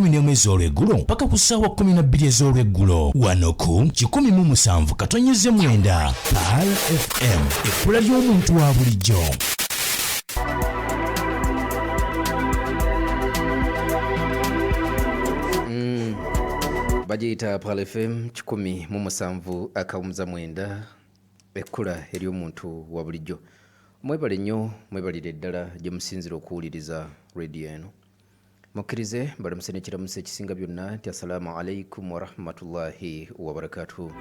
11 ez'olweggulo mpaka ku ssaawa 12 ez'olweggulo wano ku 107.9 Paal FM ekkula ly'omuntu wa bulijjo. Bajiyita Paal FM 107.9 ekkula ery'omuntu wa bulijjo. Mwebale nnyo, mwebalire ddala gye musinzira okuwuliriza radio eno. Mukkirize mbalamusa n'ekiramusa ekisinga byonna nti assalamu alaikum wa rahmatullahi wa barakatuhu.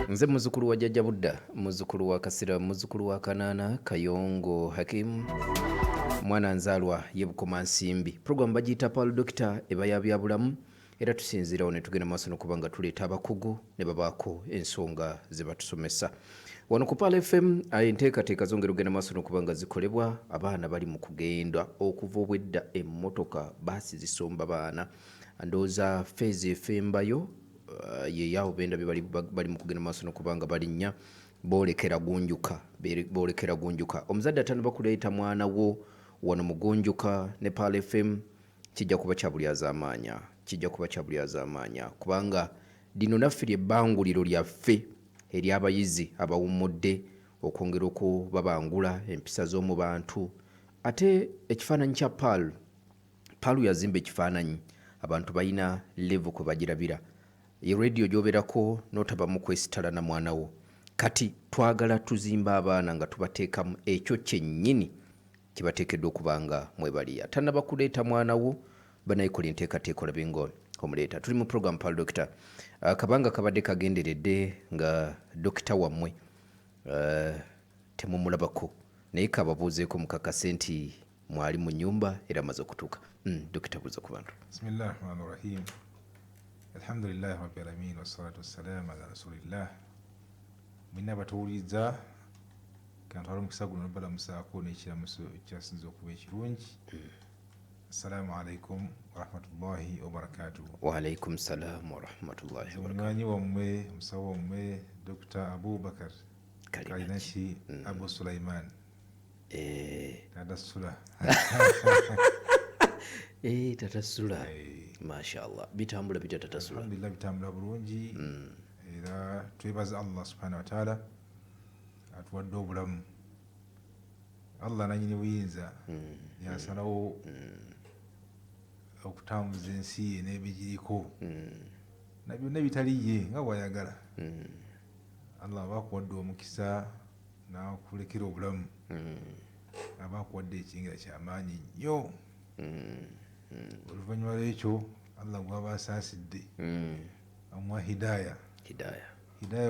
Nze muzzukulu wa Jjajja Budda, muzzukulu wa Kasira, muzzukulu wa Kanaana Kayongo Hakim, mwana nzaalwa ye Bukoma Nsimbi. Program bagiyita Paal Doctor eba ya byabulamu, era tusinzirawo ne tugenda maaso n'okuba nga tuleeta abakugu ne babaako ensonga ze batusomesa. Wano ku Paal FM enteekateeka zongera okugenda maaso n'okuba nga zikolebwa. Abaana bali mu kugenda okuva obwedda emmotoka baasi zisomba baana. Ndowooza Feezi efembayo yeeyawo bendabye bali mu kugenda maaso n'okuba nga balinnya boolekera Gunjuka. Omuzadde atandika bakuleeta mwana wo wano mu Gunjuka ne Paal FM kijja kuba kya bulyazaamaanya kubanga lino naffe ly'ebbanguliro lyaffe eri abayizi abawummudde okwongera okubabangula empisa z'omu bantu. Ate ekifaananyi kya Paal yazimba ekifaananyi abantu balina level kwe bagirabira. Ye radio gy'obeerako n'otabamu kwesitala na mwana wo. Kati twagala tuzimba abaana nga tubateekamu ekyo kyennyini kibateekeddwa okuba nga mwebaliya. Tannaba kuleeta mwana wo banayikola enteekateeka olabe nga omuleeta. Tuli mu program Paal Doctor. Kabanga kabadde kagenderedde nga dokita wammwe temumulabako naye kababuuzeeko mukakase nti mwali mu nnyumba era amaze okutuuka. Dokita buuza ku bantu. Bismillahir Rahmanir Rahim. Alhamdulillahi Rabbil Alamin wassalatu wassalamu ala Rasulillah. Mwina batuwuliriza kantwala omukisa guno nobalamusaako n'ekiramuso ekyasinza okuba ekirungi. Assalamu alaikum wa rahmatullahi wa barakatuh. Wa alaikum salam wa rahmatullahi wa barakatuh. Mwanyi wammwe musawo wammwe Dr. Abubakar Kalinashi Abu Sulaiman. Tata Sula. Tata Sula. Mashallah. Bitambula bita Tata Sula. Alhamdulillah bitambula bulungi. Era twebaza Allah subhanahu wa ta'ala atuwadde obulamu. Allah nanyini buyinza yasalawo okutambuza ensi n'ebigiriko na byonna bitaliye nga bw'ayagala. Allah abakuwadde omukisa n'akulekera obulamu, abakuwadde ekingira ky'amaanyi nnyo. Oluvannyuma lw'ekyo Allah gw'aba asaasidde amuwa hidaaya.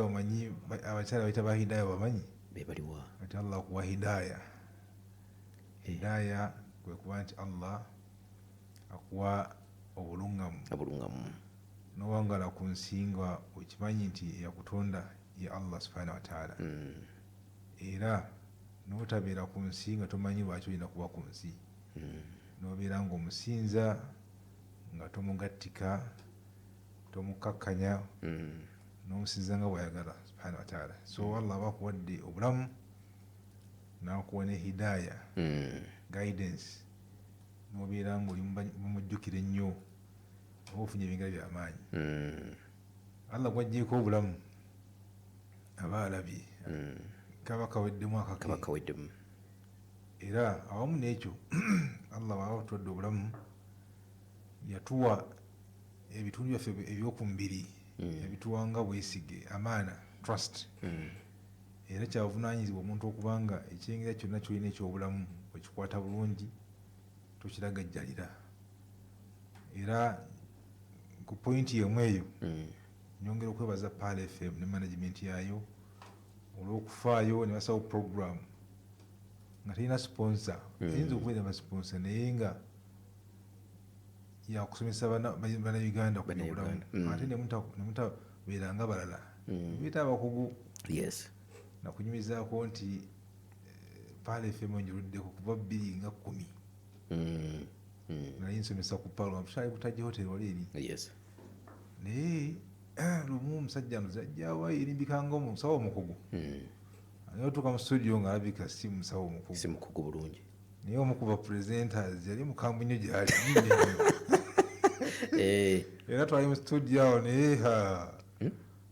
Omanyi abakyala bayita ba hidaaya bamanyi? Bebaliwa. Ati Allah akuwa hidaaya. Hidaaya kwe kuba nti Allah akuwa obulungamu n'owangala ku nsinga okimanyi nti eyakutonda ye Allah subhanahu wa ta'ala. Era n'otabeera ku nsi nga tomanyi lwaki olina kuba ku nsi, n'obeera ng'omusinza nga tomugattika tomukkakkanya, n'omusinza nga bw'ayagala subhanahu wa ta'ala. So Allah aba akuwadde obulamu n'akuwa ne hidaaya, guidance, n'obeera ng'oli mumujjukire ennyo oba ofunye ebingira by'amaanyi. Allah gw'aggyeeko obulamu aba alabye kaba kaweddemu akake. Era awamu n'ekyo Allah bw'aba atuwadde obulamu yatuwa ebitundu byaffe eby'oku mubiri ebituwa nga bwesige, amaana, trust. Era kyabuvunaanyizibwa omuntu okubanga ekyengira kyonna kyolina ekyobulamu okikwata bulungi tokiragajjalira. Era ku pointi yemu eyo nyongera okwebaza Paal FM ne management yayo olw'okufaayo ne basawo program nga terina sponsor. Eyinza okubeera basponsa naye nga yakusomesa bannayuganda ku byobulamu ate ne mutabeera nga balala biyita abakugu. Yes. Nakunyumizaako nti Paal FM onjuluddeko kuva 2010. Nali nsomesa ku Paal tukyali kutajja hoteri wali eri. Yes. Naye lumu omusajja muzajjawo erimbika ng'omusawo omukugu. Naye otuuka mu studio ng'alabika si musawo omukugu. Si mukugu bulungi. Naye omu ku ba presenters yali mukambwe nnyo gy'ali. era twali mu studio awo naye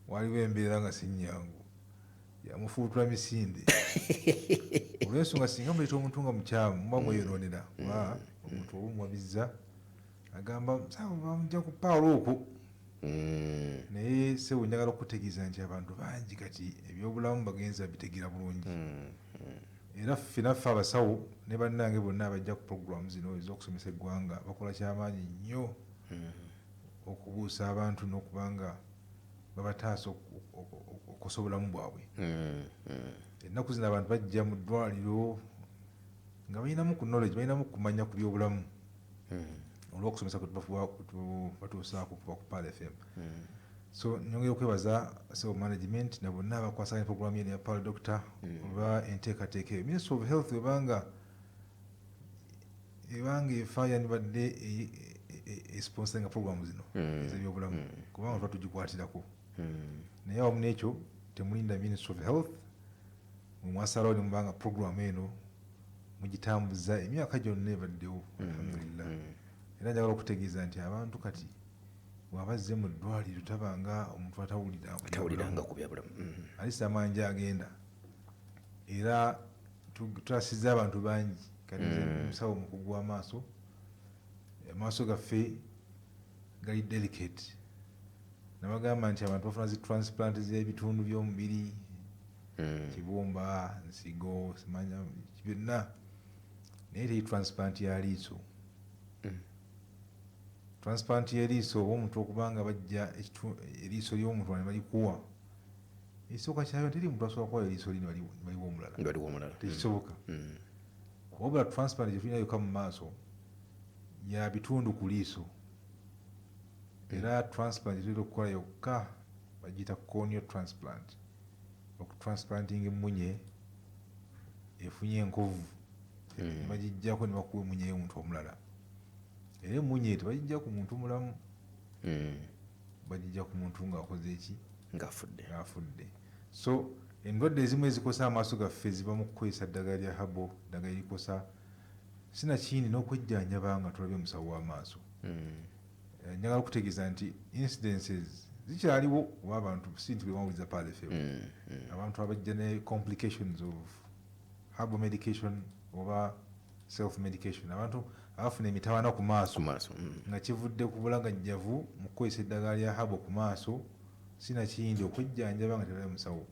waliwo embeera nga sinyangu yamufuutula misinde olw'ensonga singa muleeta omuntu nga mukyamu muba mweyonoonera kuba omuntu obumwabizza agamba sawa bamujja ku paalo okwo naye sebo njagala okutegeeza nti abantu bangi kati ebyobulamu bagenza bitegeera bulungi era ffe naffe abasawo ne bannange bonna abajja ku puroguramu zino ez'okusomesa eggwanga bakola kyamaanyi nnyo okubuusa abantu n'okubanga babataasa okukosa obulamu bwabwe. Ennaku zino abantu bajja mu ddwaliro nga balinamu ku knowledge, balinamu kumanya ku byobulamu olw'okusomesa kwe batuusaako kuba ku Pal FM. So nyongera okwebaza Sebo Management na bonna abakwasaganya puroguramu eno ya Pal Doctor oba enteekateeka eyo. Ministry of Health ebanga efa yandibadde esponsoringa puroguramu zino ez'ebyobulamu kubanga tuba tugikwatirako naye awamu n'ekyo temulinda Ministry of Health mwasalawo ne mubanga puroguramu eno mugitambuza emyaka gyonna ebaddewo alhamdulillah. Era njagala okutegeeza nti abantu kati bw'abazze mu ddwaliro tabanga omuntu atawuliranga ku byabulamu alisa amanja agenda era tutasizza abantu bangi kati musawo mukugu w'amaaso amaaso gaffe gali delicate nabagamba nti abantu bafuna zi transplant z'ebitundu by'omubiri kibumba nsigo simanya byonna naye teri transplant ya liiso. Transplant y'eriiso oba omuntu okubanga bajja eriiso ly'omuntu ne balikuwa ekisooka kyayo teri muntu asobola kuwa eriiso lino baliwo omulala tekisoboka wabula transplant gye tulina yokka mu maaso ya bitundu ku liiso era transplant gyetulina okukola yokka bagiyita corneal transplant okutransplanting emmunye efunye enkovu bagijjako ne bakuwa emmunye y'omuntu omulala era emmunye tebagijja ku muntu mulamu bagijja ku muntu ng'akoze eki ng'afudde. So endwadde ezimu ezikosa amaaso gaffe ziba mu kukozesa ddagala lya habo ddagala erikosa sinakindi n'okwejjanjaba nga tulabye omusawo w'amaaso. Njagala okutegeeza nti incidences zikyaliwo oba abantu si nti bwewawuliza Pal FM abantu abajja ne complications of herbal medication oba self medication abantu abafuna emitawaana ku maaso nga kivudde ku bulagajjavu mu kukozesa eddagala lya habo ku maaso sinakindi okwejjanjaba nga tebalayo musawo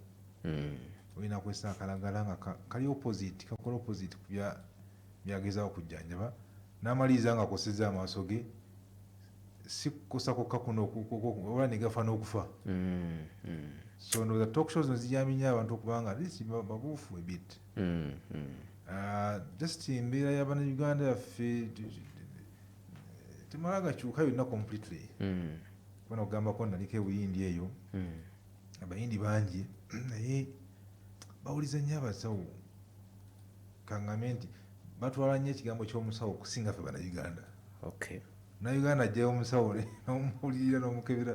olina kwesa akalagala nga kali opposite kakola opposite ku byagezaawo okujjanjaba n'amaliriza nga akosezza amaaso ge si kukosa kwokka kuno oba ne gafa n'okufa. So ndowooza talk shows no zijamye nnyo abantu okubanga atleast babuufu ebit just embeera y'Abannayuganda yaffe temala gakyuka yonna completely kubona okugambako naliko ebuyindi eyo abayindi bangi naye bawuliza nnyo abasawo kaŋŋamye nti batwala nnyo ekigambo ky'omusawo okusinga ffe Bannayuganda. Munnayuganda ajjayo omusawo n'omuwulirira n'omukebera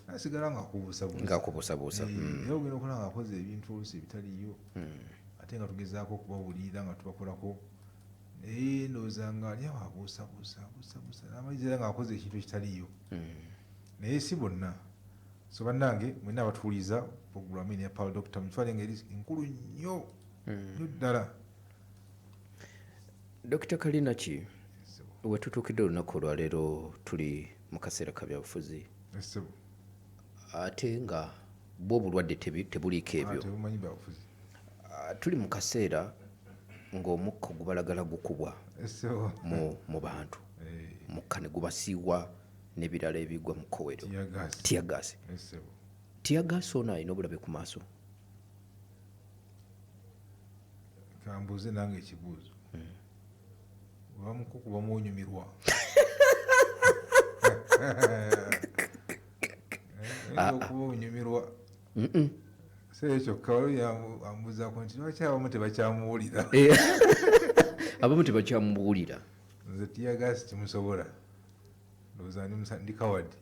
nasigala ng'akubuusabuusa era ogenda okola ng'akoze ebintu oluusi ebitaliyo ate nga tugezaako okubawulirira nga tubakolako naye ndowooza nga ali awo abuusabuusa n'amaliriza era ng'akoze ekintu ekitaliyo naye si bonna. So bannange mwenna abatuwuliza puroguramu eno ya Pal Doctor mukitwale nga eri enkulu nnyo ddala. Dr. Kalinaki wetutuukidde olunaku olwaleero tuli mu kaseera ka byabufuzi ate nga bwo obulwadde tebuliiko ebyo tuli mu kaseera ng'omukka gubalagala gukubwa mu bantu mukka ne gubasiiwa n'ebirala ebigwa mu kowero tiyagaasi ono alina obulabe ku maaso. Kambuuze nange ekibuuzo bamukukuba mwonyumirwa okuba onyumirwa sekyo kawalo ambuzaako nti lwaki abamu tebakyamuwulira abamu tebakyamubuulira nze tiyagaasi kimusobola ndowooza ndi kawadi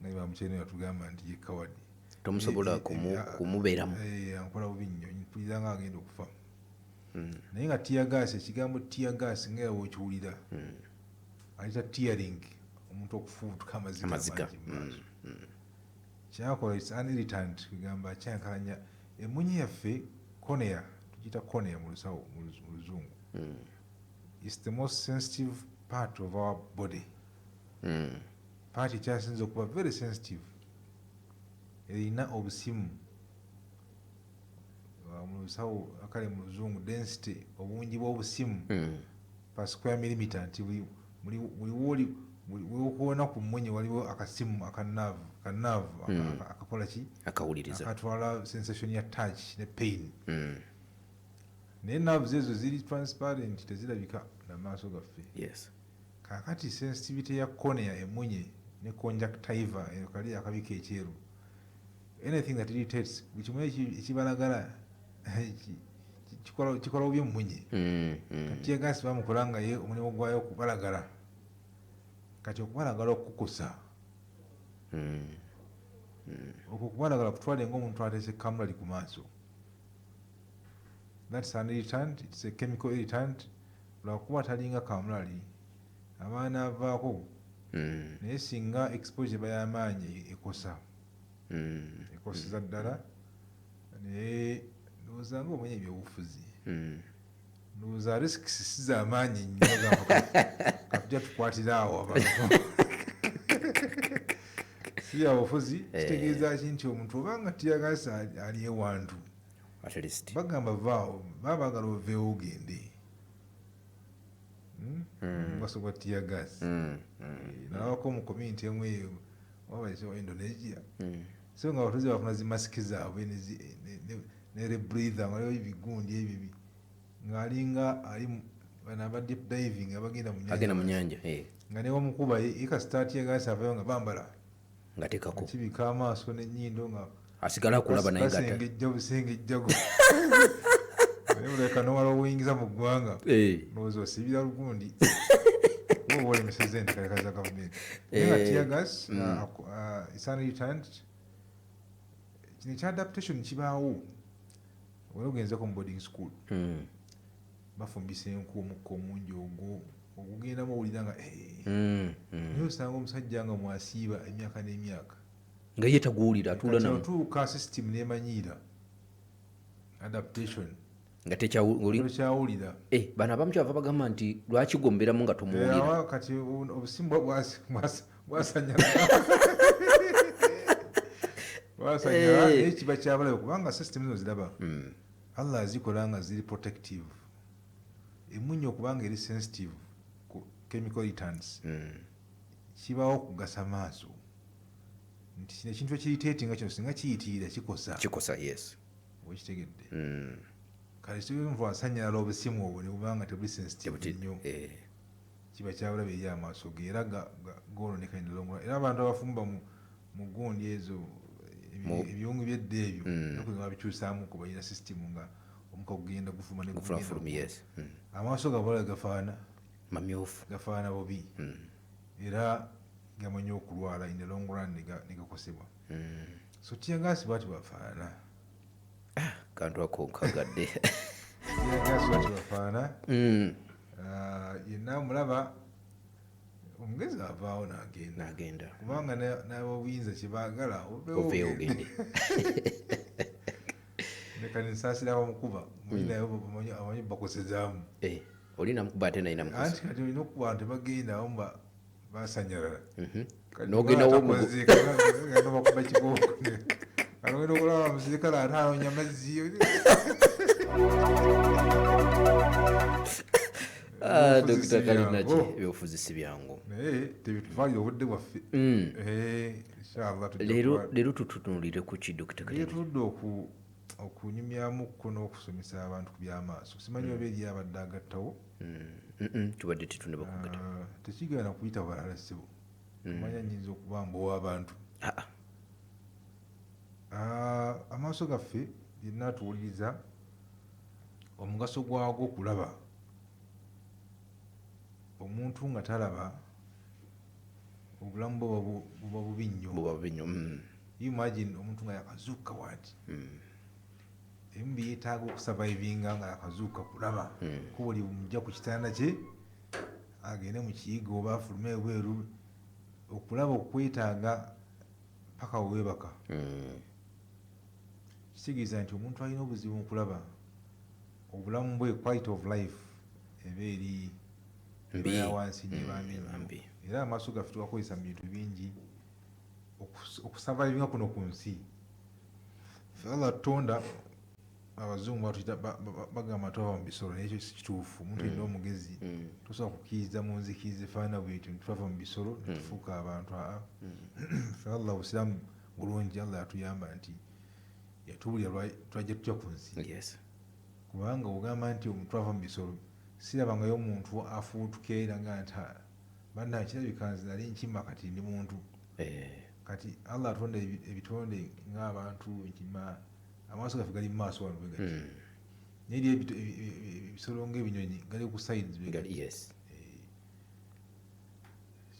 naye bamukyene yatugamba nti ye kawadi tomusobola kumubeeramu ankola bubi nnyo mpulira nga agenda okufa naye nga tiyagaasi ekigambo tiyagaasi nga yawe okiwulira ayita tearing omuntu okufubutuka amaziga mangi mu maaso. Kyakola it's an irritant kugamba kyankalanya emunyi yaffe cornea, tugiyita cornea mu lusawo mu luzungu. It's the most sensitive part of our body. Part ekyasinza okuba very sensitive, erina obusimu mu lusawo akale mu luzungu density, obungi bw'obusimu per square millimeter, nti buli wokuwona ku munyi waliwo akasimu akanaavu akakola ki, akatwala sensation ya touch ne pain. Naye nerves ezo ziri transparent, tezirabika n'amaaso gaffe. Kakati sensitivity ya cornea, emunye ne conjunctiva, kali akabika ekyeru, anything that irritates, kimu ekibalagala kikola obubi emunye. Kati egasi bamukola nga ye omulimu gwayo okubalagala, kati okubalagala okukusa, okwo okubalagala kutwale ng'omuntu ateese kamulali ku maaso. That's an irritant, it's a chemical irritant. Lwakuba talinga kamulali abaana avaako, naye singa exposure bayamaanyi ekosa, ekoseza ddala. Naye ndowooza ng'omanya ebyobufuzi, ndowooza risks si z'amaanyi nnyo, katujja tukwatira awo abantu. Si yabufuzi, kitegeeza ki nti omuntu obanga tiyagasa ali ewantu, bagamba vaawo, baba baagala oveewo ogende. Omugaso gwa tiyagasi nalabako mu community emu eyo wabaisa Indonesia, so nga abatuuze bafuna zimasiki zaabwe ne rebreather, nga waliwo ebigundi ebibi, ng'alinga ali bano aba deep diving abagenda mu nyanja, nga ne bamukuba kasita tiyagasi avayo nga bambala ngateekako kibika amaaso n'ennyindo, nga asigala kulaba naye busengejjago. Naye buleka n'owala obuyingiza mu ggwanga, ndowooza osibira lugundi oba olemeseza enteekateeka za gavumenti. Naye nga tiyagasi is an irritant. Kino ekya adaptation kibaawo wali ogenzeko mu boarding school, bafumbisa enku, omukka omungi ogwo ogugendamu owulira nga naye osanga omusajja nga mwasiiba emyaka n'emyaka nga ye taguwulira, atula nawo, otuuka system n'emanyiira adaptation nga tekyawulira. Bano abamu kyava bagamba nti lwaki gomberamu nga tomuwulira. Kati obusimu bwasanyala bwasanyala, naye kiba kyabalabe kubanga system zino ziraba Allah azikola nga ziri protective. Emunyo okubanga eri sensitive ku chemical irritants, kibaawo okugasa maaso nti kino ekintu ekiritatinga kino singa kiyitiira kikosa. Wekitegedde. Kale simuntu asanyala obusimu obwo ne bubanga tebuli sensitive nnyo, kiba kyabulabe eri amaaso ge, era goononeka in the long run. Era abantu abafumba mu gundi ezo ebiwungu by'edda ebyo nga bikyusaamu ku balina system nga omuka gugenda gufuma ne gufuluma, amaaso gabula gafaana mamyufu, gafaana bubi, era gamanyi okulwala in the long run ne gakosebwa. So tiyagasi bwati bafaana, kantu ako nkagadde. Tiyagasi bwati bafaana. Yenna mulaba omugezi avaawo n'agenda kubanga n'abobuyinza kyebaagala oveewo ogende. Nekanisaasira bamukuba mulinayo amanyi bakosezaamu, olina mukuba ate naye namukosa, anti kati olina okuba tebagenda abamu basanyalala, n'ogenda bakuba kibooko, ogenda okulaba omusirikale ate anonya mazzi. Dokita Kalinaki, ebyobufuzi si byangu naye tebituvaalira obudde bwaffe. Leero tutunuulire ku ki Dokita Kalinaki? Tuludde okunyumyamuko n'okusomesa abantu ku byamaaso. Simanyi oba eri abadde agattawo, tubadde tetunaba kugata, tekigenda kuyita balala ssebo, omanya nnyinza okuba mbowa abantu. Amaaso gaffe yenna atuwuliriza omugaso gwago okulaba. Omuntu nga talaba obulamu buba bubi nnyo. Imagine omuntu nga yakazuuka waati, ebimu byeetaaga okusurvivinga nga yakazuuka kulaba, ko buli mujja ku kitanda kye agende mu kiyigo oba afulume ebweru okulaba okwetaaga paka weebaka. Kitegeeza nti omuntu alina obuzibu mu kulaba obulamu bwe quality of life eba eri ya wansi gye bambi. Era amaaso gaffe tugakozesa mu bintu bingi okusurvivinga kuno ku nsi. Ffe Allah Katonda abazungu batuyita bagamba twava mu bisolo naye ekyo si kituufu. Omuntu yenna omugezi tosobola kukkiriza mu nzikiriza efaanana bwetyo nti twava mu bisolo ne tufuuka abantu. Ffe Allah obusiraamu bulungi, Allah yatuyamba nti yatuwulira twajja tutya ku nsi. Kubanga ogamba nti omuntu twava mu bisolo, sirabangayo omuntu afuutuka era nga nti bannange kirabika nze nali nkima kati ndi muntu. Kati Allah atonda ebitonde ng'abantu nkima, amaaso gaffe gali mu maaso wano bwe gati. Naye ebisolo ng'ebinyonyi gali ku sides bwe gati.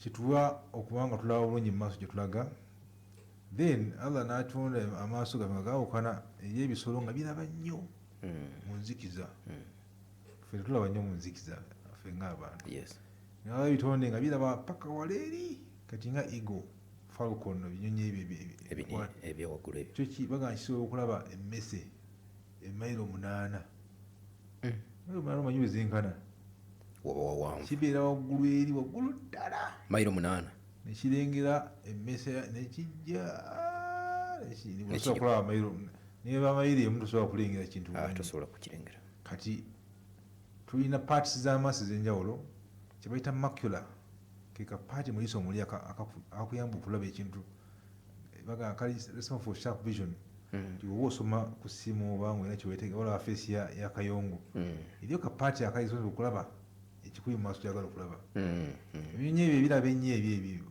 Kituwa okuba nga tulaba bulungi mu maaso gye tulaga. Then Allah n'atonda amaaso gaffe nga gaawukana eri ebisolo nga biraba nnyo mu nzikiza. Ffe tetulaba nnyo mu nzikiza ffe ng'abantu. Naba ebitonde nga biraba paka wala eri kati nga eagle, falcon, ebinyonyi ebyowaggulu ebyo. Kyo bagamba kisobola okulaba emmese emayiro 8. Mayiro 8 omanyi bwe zenkana? Kibeera waggulu eri waggulu ddala mayiro 8 nekirengera emmese nekijja nekisobola kulaba mayiro. Naye bamayiro emu tosobola kulengera kintu tosobola kukirengera. Kati tulina parts z'amaaso ez'enjawulo kyebayita macula, ke kapaati mu liiso omuli akakuyamba okulaba ekintu bagamba kali responsible for sharp vision. Nti oba osoma ku ssimu oba ng'olina kyeweetegereza olaba feesi y'akayongo, eriyo kapaati akali responsible okulaba ekikuli mu maaso kyagala okulaba. Ebinyonyi ebyo ebiraba ennyo ebyo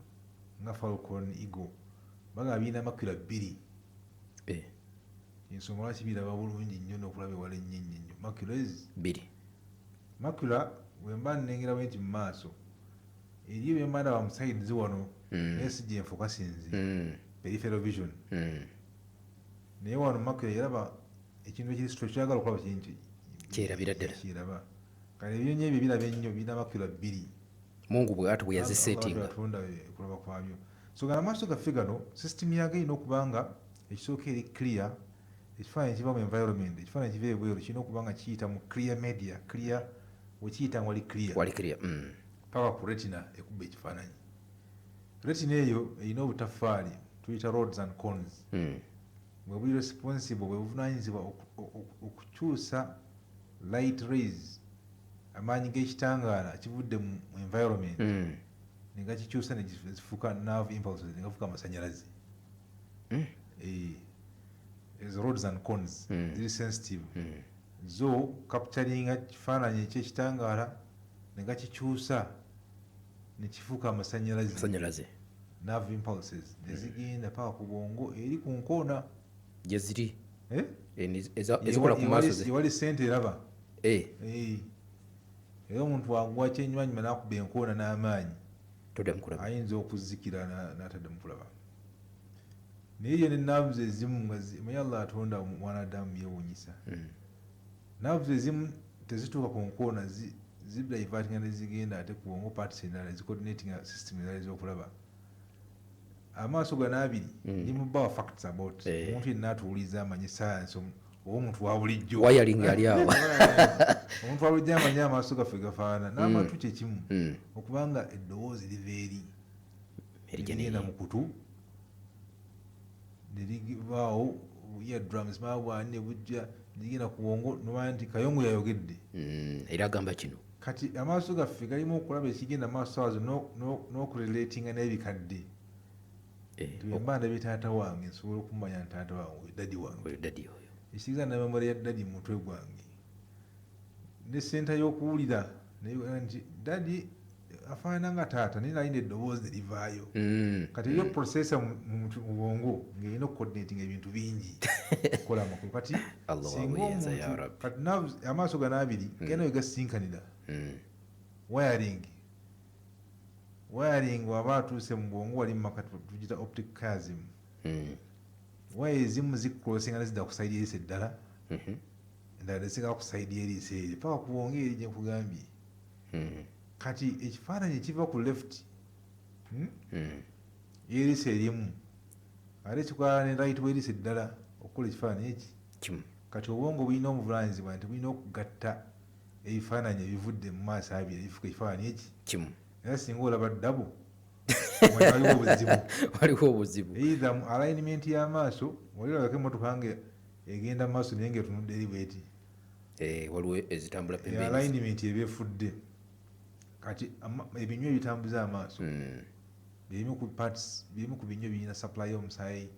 nga falcon, eagle bagamba birina macula 2. Ensonga lwaki biraba bulungi nnyo n'okulaba ewala ennyo ennyo. Maculas 2. Macula bwe mba nnengera bwe nti mu maaso eriyo bye mba ndaba mu sides wano naye si gye nfokasinze, peripheral vision. Naye wano macula eraba ekintu ekiri straight kyagala okulaba kintu kyerabira ddala. Kiraba kale ebinyonyi ebyo biraba ennyo birina macula 2. Mungu bw'atu bwe yazisetinga Katonda kulaba kwabyo. So gano amaaso gaffe gano system yago erina okuba nga ekisooka eri clear. Ekifaananyi kiva mu environment, ekifaananyi kiva ebweru kirina okuba nga kiyita mu clear media. Clear wekiyita wali clear paka ku retina ekubba ekifaananyi. Retina eyo erina obutafaali tuyita rods and cones. Bwe buli responsible bwe buvunaanyizibwa okukyusa light rays, amaanyi g'ekitangaala kivudde mu environment ne gakikyusa ne zifuuka nerve impulses ne gafuuka amasanyalaze. Ezo rods and cones ziri sensitive. Zo capturinga kifaananyi ekyekitangaala ne gakikyusa ne kifuuka amasanyalaze. Nerve impulses ne zigenda paka ku bwongo eri ku nkoona gye ziri ezikola ku maaso yewali ssente eraba. Era omuntu waguwa kyenywannyuma n'akuba enkoona n'amaanyi ayinza okuzikira n'atadde mu kulaba. Naye yo ne nerves ezimu nga manyi Allah atonda mwanadamu yeewuunyisa. Nerves ezimu tezituuka ku nkoona zidaivatinga ne zigenda ate ku bwongo parts endala zicoordinatinga system endala ez'okulaba. Amaaso gano abiri ndi mu bawa facts about omuntu yenna atuwuliza amanyi science oba omuntu wa bulijjo wayalinga ali awo. Omuntu wa bulijjo amanyi amaaso gaffe gafaana n'amatu kye kimu okubanga eddoboozi liva eri rigenda mu kutu ne livaawo eardrums maabwani ne bujja ligenda ku bwongo noba nti Kayongo yayogedde era agamba kino. Kati amaaso gaffe galimu okulaba ekigenda maaso azo n'okurelatinga n'ebikadde. Tuyemba ndabye taata wange nsobola okumanya nti taata wange dadi wange ekiriza na memori ya dadi mu mutwe gwange ne senta y'okuwulira nti dadi afaanana nga taata naye nalina eddoboozi ne livaayo. Kati eyo processor mu bwongo ng'erina okucoordinatinga ebintu bingi okukola amakulu. Kati singa omuntu kati amaaso gano abiri genda we gasinkanira wiring waba atuuse mu bwongo wali mumaka tugita optic chiasm. Waya ezimu zicrossinga ne zidda ku saidi eriiso eddala endala nezisinga ku saidi eriiso eri paka ku bwongo eri gye nkugambye. Kati ekifaananyi ekiva ku left eriisa erimu ate kikola ne right bweriisa eddala okukola ekifaananyi eki kimu kati obwongo bulina omuvunanyizibwa nti bulina okugatta ebifaananyi ebivudde mu maaso abiri ebifuka ekifaananyi eki kimu era singa olaba ddabo waliwo obuzibu waliwo obuzibu either mu alignment y'amaaso walirabako emmotoka nga egenda mu maaso naye ngaetunudde eri bweti waliwo ezitambula pembeni alignment eba efudde kati ebinywa ebitambuza amaaso birimu ku binywa birina supply y'omusaayi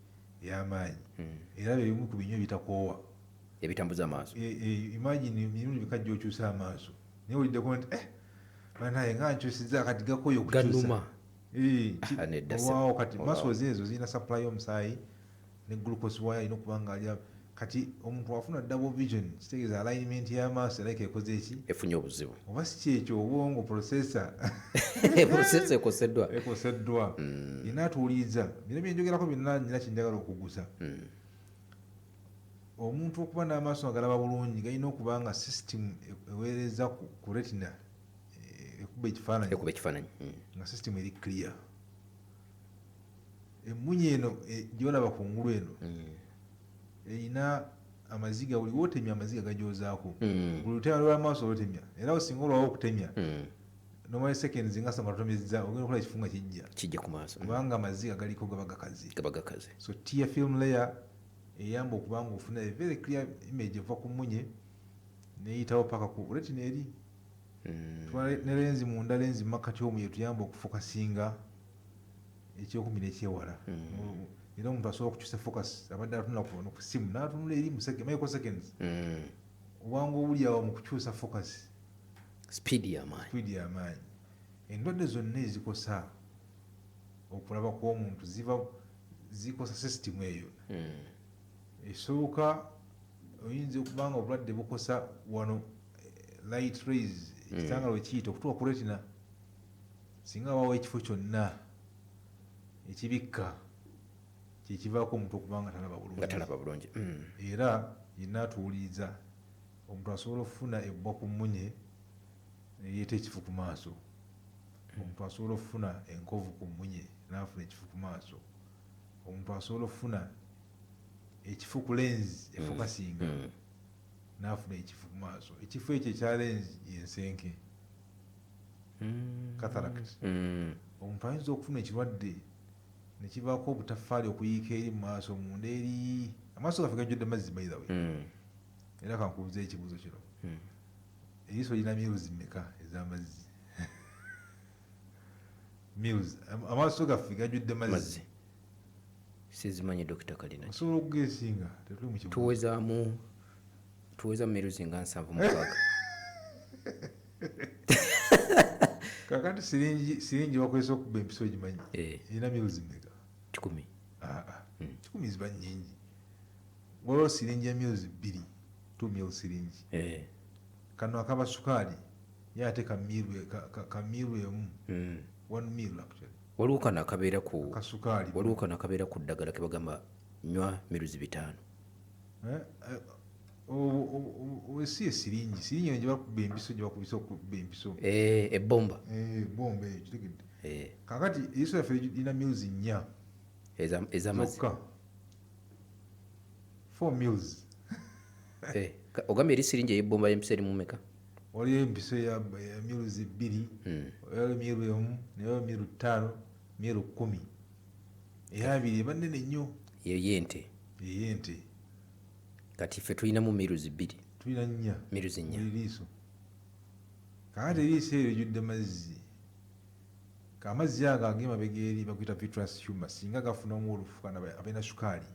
ey'amaanyi era birimu ku binywa bitakoowa ebitambuza amaaso imagine emirundi bikajja okyusa amaaso naye oliddeko nti banaye nga nkyusiza kati gakoyo okukyusa olwawo kati muscles ezo zirina supply y'omusaayi ne glucose wire alina okuba nga alya kati omuntu wafuna double vision kitegeeza alignment y'amaaso era ekoze eki efunye obuzibu oba si kyekyo obwongo processor processor ekoseddwa ina atuuliza bino byenjogerako byonna nina kyenjagala okugusa omuntu okuba n'amaaso nga galaba bulungi galina okuba nga system eweereza ku retina ekuba ekifaananyi nga system eri clear emunye eno gyolaba kungulu eno erina amaziga buli wotemya amaziga gajoozaako buli lutemya lw'amaaso olutemya era osinga olwawo okutemya nomali seconds nga sanga lutomezza ogenda okola ekifunga kijja ku maaso kubanga amaziga galiko gaba gakaze so tear film layer eyamba okuba nga ofuna a very clear image eva ku munye neyitawo paka ku retina eri ne lenzi munda lenzi makati omu yetuyamba okufokasinga ekyokumi n'ekyewala era omuntu asobola okukyusa focus abadde atunula ku simu n'atunula eri mu microseconds obwangu obuli awo mu kukyusa focus speed y'amaanyi endwadde zonna ezikosa okulaba kw'omuntu zikosa system eyo esooka oyinza okuba nga obulwadde bukosa wano light rays ekitangalo ekiyita okutuuka ku retina singa wawo ekifo kyonna ekibikka kyekivaako omuntu okuba nga talaba bulungi era yenna atuwuliriza omuntu asobola okufuna ebbwa ku munye neyeeta ekifu ku maaso omuntu asobola okufuna enkovu ku munye n'afuna ekifu ku maaso omuntu asobola okufuna ekifu ku lenzi efokasinga n'afuna ekifu ku maaso ekifo ekyo ekya lenzi yensenke cataract omuntu ayinza okufuna ekirwadde nekivaako obutafaali okuyiika eri mu maaso munda eri amaaso gaffe gajjudde mazzi by the way era kankubuza ekibuuzo kino eriiso lirina miruzi mmeka ez'amazzi mills amaaso gaffe gajjudde mazzi sizimanyi dokita kalina osobola okugeesinga tetuli mu tuweza miruzi nga 7 kakati siringi bakozesa okuba empiso ogimanyi erina miruzi mmeka 10 10 ziba nnyingi waliwo siringi ya miruzi 2 mil siringi kano akaba sukaali ye ate kamiru emu 1 mil actually waliwo kano akabeera ku kasukaali waliwo kano akabeera ku ddagala ke bagamba nywa miruzi 5 si esiringi eno gyebakuba empiso gyebakubisa okuba empiso ebbomba eyo kitegedde kakati eriiso yaffe lirina miruzi 4 ez'amazzi 4 mils ogambye eri siringi ey'ebbomba y'empisa erimu meka waliyo empiso ya miruzi 2 waliyo miru 1 nayo miru 5 miru 10 eyabiri eba nnene nnyo eyente kati ffe tulinamu miruzi 2 tulina 4 miruzi 4 eriiso kakati eriiso eyo ejjudde mazzi amazzi ago ag'emabega eri bakuyita vitreous humor singa gafunamu olufu abalina sukaali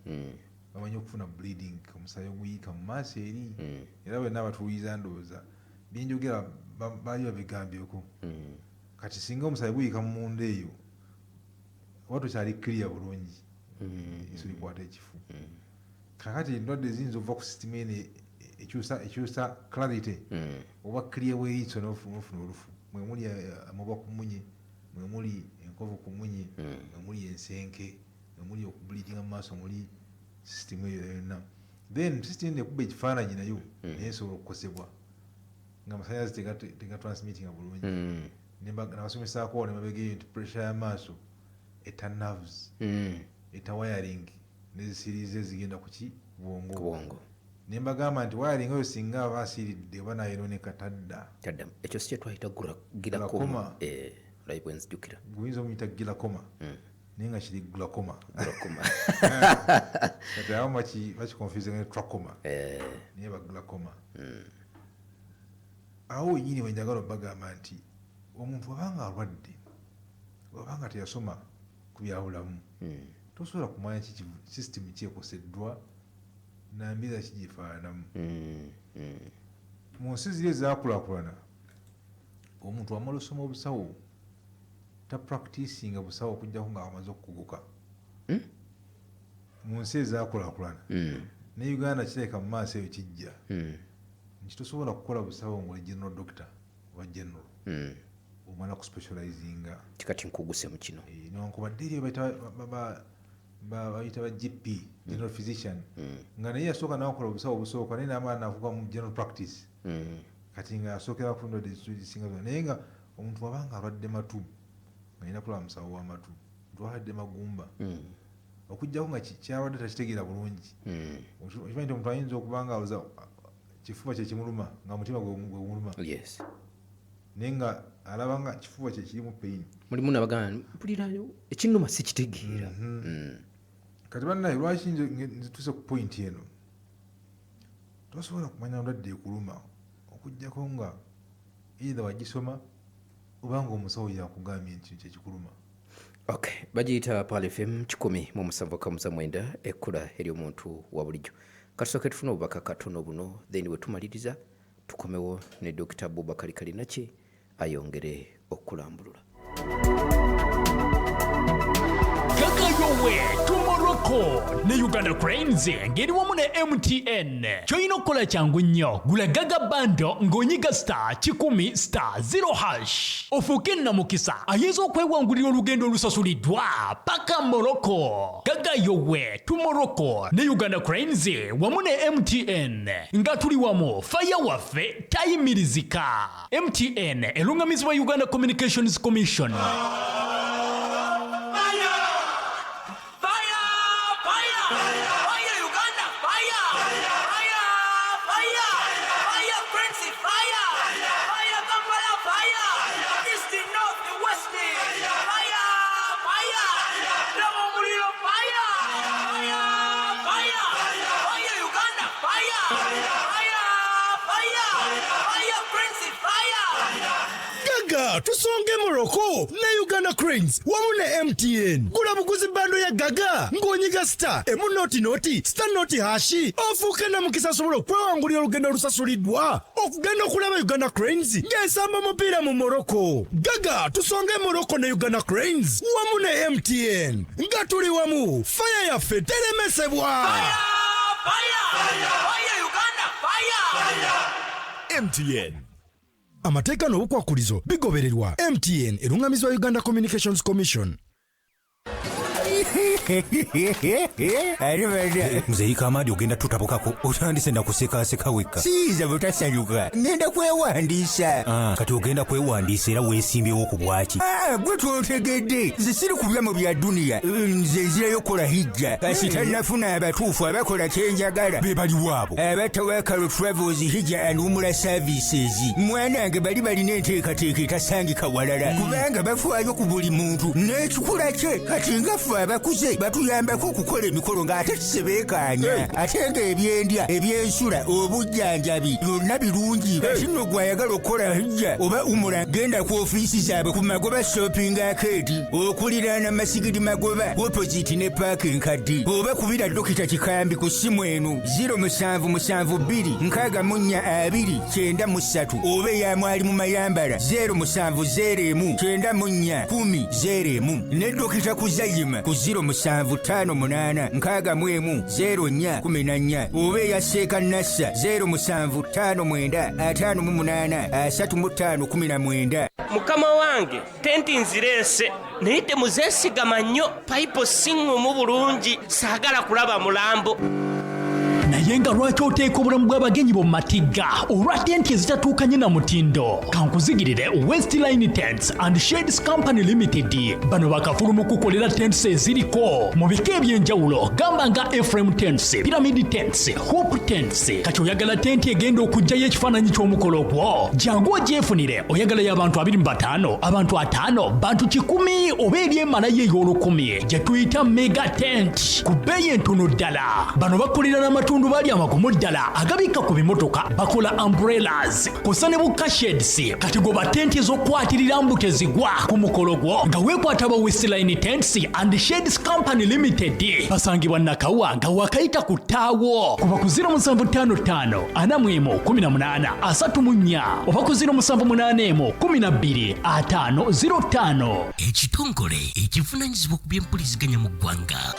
bamanyi okufuna bleeding omusaayi oguyiika mu maaso eri era bwenna abatuuliza ndowooza byenjogera baali babigambyeko kati singa omusaayi guyiika mu munda eyo oba tokyali clear bulungi iso likwata ekifu kakati endwadde ziyinza okuva ku system eno ekyusa clarity oba clear bweriiso n'ofuna olufu mwemuli amabwa ku munye mwemuli enkovu ku munye mwemuli ensenke mwemuli okubleedinga mu maaso muli system eyo yonna then system ekuba ekifaananyi nayo naye esobola okukosebwa nga amasanyalaze tegatransmittinga bulungi nabasomesaako nebabegeyo nti pressure y'amaaso etta nerves etta wiring nezisiriize ezigenda ku kibwongo nembagamba nti wiring oyo singa aba asiiridde oba nayononeka tadda ekyo si kyetwayita gilakoma bwenzijukira guyinza omuyita gilakoma naye nga kiri glaucoma kati awo bakikonfuse ne trachoma naye bagulakoma awo wenyini wenjagala obagamba nti omuntu wabanga alwadde wabanga teyasoma ku byabulamu tosobola kumanya system kyekoseddwa nambiza kigifaananamu mu nsi ziri ezakulakulana omuntu wamala osoma obusawo tapracticinga busawo okujjako nga amaze okukuguka mu nsi ezakulakulana ne Uganda kireka mu maaso eyo kijja nti tosobola kukola busawo ng'oli general doctor oba general omala ku specializinga kikati nkuguse mu kino newankubadde eryo bayita ba GP general physician nga naye yasooka nakola obusawo obusooka naye namala navuga mu general practice kati nga asookera ku ndwadde ezisinga zonna naye nga omuntu wabanga alwadde matu nga alina kulaba musawo w'amatu ntwaladde magumba okujjako nga kyalwadde takitegeera bulungi okimanyi nti omuntu ayinza okuba nga aloza kifuba kye kimuluma nga mutima gwe gumuluma naye nga alaba nga kifuba kye kirimu pain mulimu nabagana mpulirayo ekinnuma sikitegeera kati bannaye lwaki nzituse ku point eno tosobola kumanya ndwadde ekuluma okujjako nga either wagisoma obanga omusawo yakugambye nti kyekikuluma bagiyita Pal FM 107.9 ekkula ery'omuntu wa bulijjo katusooke tufuna obubaka katono buno then wetumaliriza tukomewo ne Dr. Boubacar Kalinaki ayongere okulambulula. Gagayowe Morocco ne Uganda Cranes ngeri wamu ne MTN kyoyina okukola kyangu nnyo gula gaga bando ng'onyiga star 10 star 0# ofuuke nnamukisa ayinza okwewangulira olugendo olusasuliddwa paka Morocco. Gagayowe Morocco ne Uganda Cranes wamu ne MTN nga tuli wamu faya waffe tayimirizika. MTN elungamizibwa Uganda Communications Commission. Tusonge Morocco ne Uganda Cranes wamu ne MTN. Gula buguzi bando ya gaga ng'onyiga star noti star noti hashi ofuuke nnamukisa sobola okwewangulira olugendo olusasulidwa okugenda okulaba Uganda Cranes ng'esamba mupiira mu Morocco. Gaga tusonge Morocco ne Uganda Cranes wamu ne MTN nga tuli wamu faya yaffe teremesebwa. MTN. Amateeka n'obukwakulizo bigobererwa. MTN erungamizibwa Uganda Communications Commission. Mzee Kamadi ogenda tutabukako otandise ndakuseka weka. Siiza butasanyuka. Ngenda kwewandiisa. Kati ogenda kwewandiisa era weesimbyewo ku bwaki. Gwe twotegedde. Nze siri kulya mu bya duniya. Nze nzirayo kola hijja. Kasita nafuna abatuufu abakola kyenjagala. Be bali waabo. Abatawakalo Travels Hijja and Umrah Services. Mwanange bali balina enteekateeka etasangika walala. Kubanga bafaayo ku buli muntu. N'ekikula kye kati ngafu abakuze batuyambako okukola emikolo ng'ate kisebeekaanya. Ate ng'ebyendya ebyensula obujjanjabi byonna birungi. Kati nno gw'ayagala okukola hijja oba umura genda ku ofiisi zaabwe ku Magoba Shopping Arcade okuliraana Masigiri Magoba opposite ne paaka enkadde. Oba kubira Dokita Kikambi ku ssimu eno 0772642993 oba eyamwali mu Mayambala 07019410 ne Dokita Kuzayima ku 0758610414 oba eyaseeka Nassa 0755583519. Mukama wange tenti nzireese naye temuzeesigama nnyo payipo siŋŋumu bulungi saagala kulaba mulambo. naye nga lwaki oteeka obulamu bw'abagenyi bo matigga olwa tenti ezitatuukanye na mutindo. Kankuzigirire Westline Tents and Shades Company Limited. Bano bakafulu mu kukolera tents eziriko mu bika eby'enjawulo, gamba nga Ephraim Tents, Pyramid Tents, Hope Tents. Kati oyagala tenti egenda okujjayo ekifaananyi ky'omukolo gwo, jangu ogyefunire. Oyagala y'abantu 25, abantu 5, bantu 100 oba eryemalayo ey'olukumi gye tuyita Mega Tent ku bbeeyi entono ddala. Bano bakolera n'amatundu bali amagumu ddala agabikka ku bimotoka, bakola umbrellas kusa ne buka shades. Kati goba tenti ez'okwatirira mbu tezigwa ku mukolo gwo nga weekwata ba Westline Tents and Shades Company Limited. Basangibwa Nakawa nga wakayita ku ttaawo kuba ku 0755 41 18 34 oba ku 0781 12 505. Ekitongole ekivunaanyizibwa ku by'empuliziganya mu ggwanga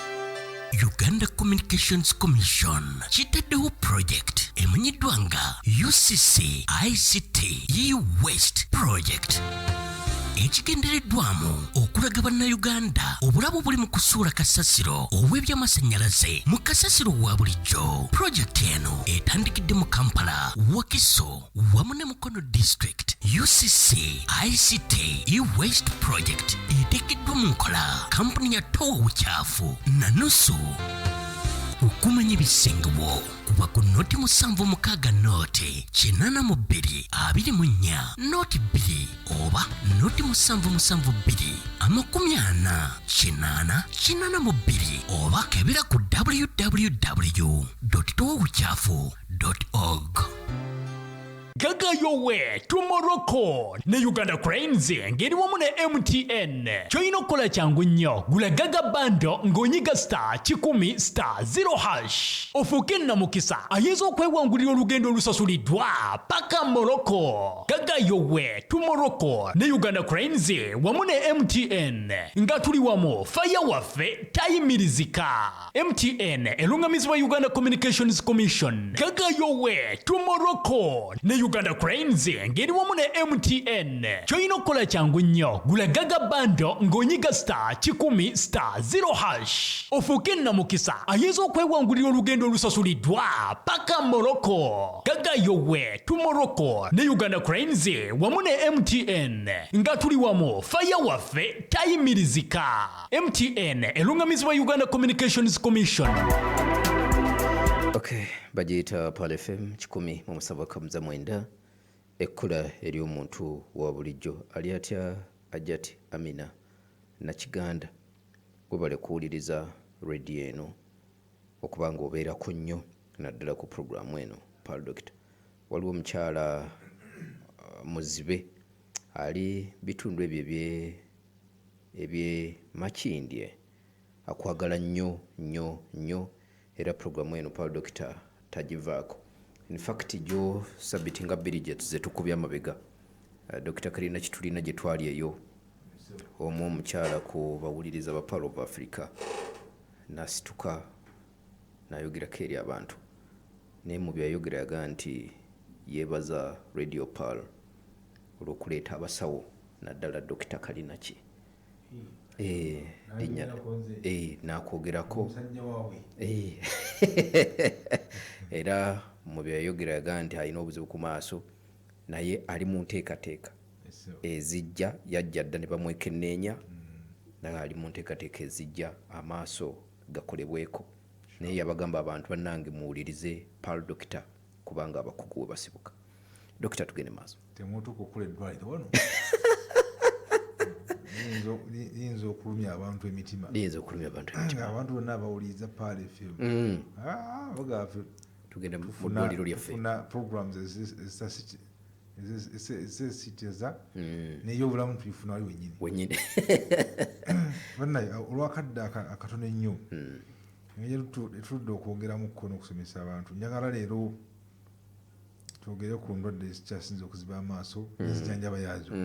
Uganda Communications Commission kitaddewo project emanyiddwa nga UCC ICT E-Waste Project. Ekigendereddwamu okulaga bannayuganda obulabu buli mu kusuula kasasiro ow'ebyamasannyalaze mu kasasiro wa bulijjo. Pulojekiti eno etandikidde mu Kampala, Wakiso wamu ne Mukono District. UCC ICT E-Waste Project eteekeddwa mu nkola kampuni ya Towa Bucaafu na nusu okumanya ebisingawo kuba ku noti 7 noti 82 24 noti 2 oba noti 772 40 oba kebera ku www.towabucaafu.org. Gagayowe to Morocco ne Uganda Cranes ngeri wamu ne MTN. Choino kola changu nnyo gula Gaga bando ng'onyiga *10*0#. Ofuke na mukisa ayezo okwewangulira olugendo olusasulidwa paka Morocco. Gagayowe to Morocco ne Uganda Cranes wamu ne MTN. Nga tuli wamu fire waffe tayimirizika. MTN elungamizibwa Uganda Communications Commission. Gagayowe to Morocco ne Uganda Cranes ngeri wamu ne MTN. Choino kola changu nnyo gula Gaga bando ng'onyiga *10*0#. Ofuke na mukisa ayezo okwewangulira olugendo olusasulidwa paka Morocco. Gagayowe to Morocco ne Uganda Cranes wamu ne MTN. Nga tuli wamu fire waffe tayimirizika. MTN elungamizibwa Uganda Communications Commission. Okay, bagiyita Pal FM 107.9 ekkula ery'omuntu wa bulijjo ali atya Ajati Amina Nakiganda gwebale kuwuliriza radio eno okuba nga obeerako nnyo naddala ku programu eno Pal Doctor. Waliwo omukyala muzibe ali bitundu ebyo ebye Makindye akwagala nnyo era programu eno Pal Doctor tagivaako. In fact jo sabiti nga bbiri gye tukubya amabega Dr. Kalina kitulina gye twali eyo omwo omukyala ku bawuliriza ba Pal of Africa nasituka nayogerako eri abantu naye mu byayogera yaga nti yeebaza Radio Pal olw'okuleeta abasawo naddala Dr. Kalina ki nakwogerako era mu byayogera yaga nti alina obuzibu ku maaso naye ali mu nteekateeka ezijja yajja dda ne bamwekenneenya naye ali mu nteekateeka ezijja amaaso gakolebweko naye yabagamba abantu bannange muwulirize Pal Doctor kubanga abakugu we basibuka. Doctor tugende maaso temutuuka okula eddwaliro wano liyinza okulumya abantu emitima abantu bonna abawuliriza Pal FM bagaffe tugende mu ddwaliro lyaffe tufuna programs ezesitiza n'ey'obulamu tuyifuna wali wennyini bannaye olwakadde akatono ennyo engeri etuludde okwongeramu kkono okusomesa abantu njagala leero twogere ku ndwadde ezikyasinze okuziba amaaso ezijanjaba yaazo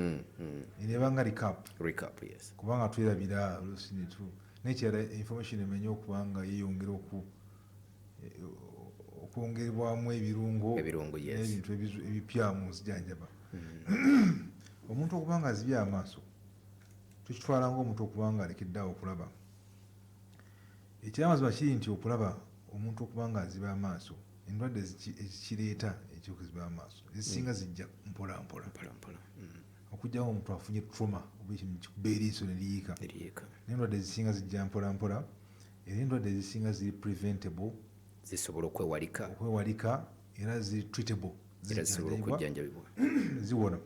nebanga recap yes kubanga twerabira olusinetu nekirala information emenye okubanga yeeyongera okwongerebwamu ebirungo n'ebintu ebipya mu nzijanjaba. Omuntu okubanga azibye amaaso tukitwala ng'omuntu okubanga alekeddeawo okulaba. Ekyamazima kiri nti okulaba omuntu okubanga aziba amaaso endwadde ekikireeta ekyokuziba amaaso ezisinga zijja mpolampola okujjawo omuntu afunye trauma oba ekintu kikuba eriiso ne liyiika n'endwadde ezisinga zijja mpolampola era endwadde ezisinga ziri preventable zisobola okwewalika era ziri treatable ziwona.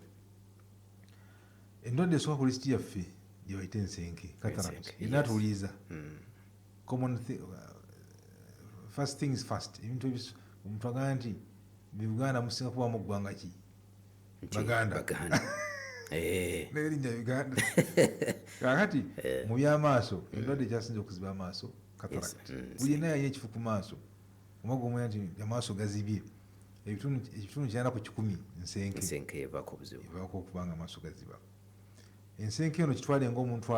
Endwadde esooka ku lisiti yaffe gye bayita ensenke cataract enatuuliza common first things first ebintu omuntu agamba nti Buganda musinga kubamu ggwanga ki Baganda n'erinnya Uganda kakati mu byamaaso endwadde ekyasinze okuziba amaaso cataract buli yenna yalina ekifu ku maaso omaga omwera nti amaaso gazibye ekitundu kirana ku 10 ensenke evaako okubanga amaaso gaziba. Ensenke eno kitwale ng'omuntu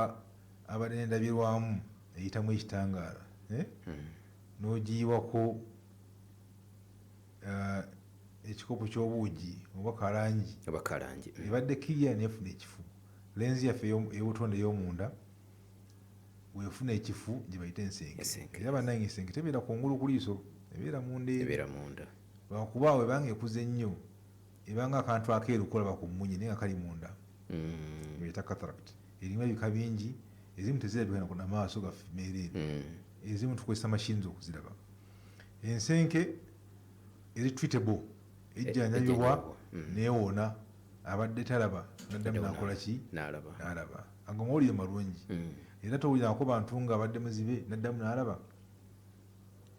abadde n'endabirwamu eyitamu ekitangaala n'ogiyiwako ekikopo ky'obuugi oba kalangi ebadde kirya nefuna ekifu. Lenzi yaffe ey'obutonde ey'omunda wefuna ekifu gye bayita ensenke era bannange ensenke tebeera kungulu ku liiso ebeera munda lwakuba awo ebanga ekuze ennyo ebanga akantu akeeru kolaba ku mmunye naye nga kali munda bayita cataract. Erimu ebika bingi ezimu tezirabikana ku namaaso gaffe meereere ezimu tukozesa machines okuziraba. Ensenke eri treatable ejjanjabibwa neewona abadde talaba naddamu nakola ki n'alaba ago mawulire malungi era towulirako bantu nga abadde muzibe naddamu n'alaba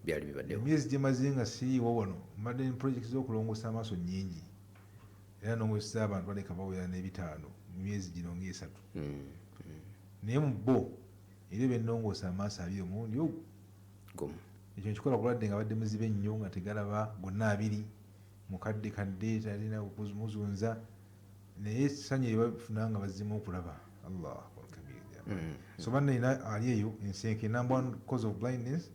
byali bibaddewo. Emyezi gye maze nga siriiwo wano mbadde ne project z'okulongoosa amaaso nnyingi era nongoseza abantu baleka bawera n'ebitaano mu myezi gino nga3 naye mu bo era bennongoosa amaaso abiri omulundi gumu ekyo nkikola kuladde nga badde muzibe ennyo nga tegalaba gonna abiri mukadde talina muzunza naye essanyu lyebafuna nga bazimu okulaba. Allah so bannaina ali eyo ensenke number 1 cause of blindness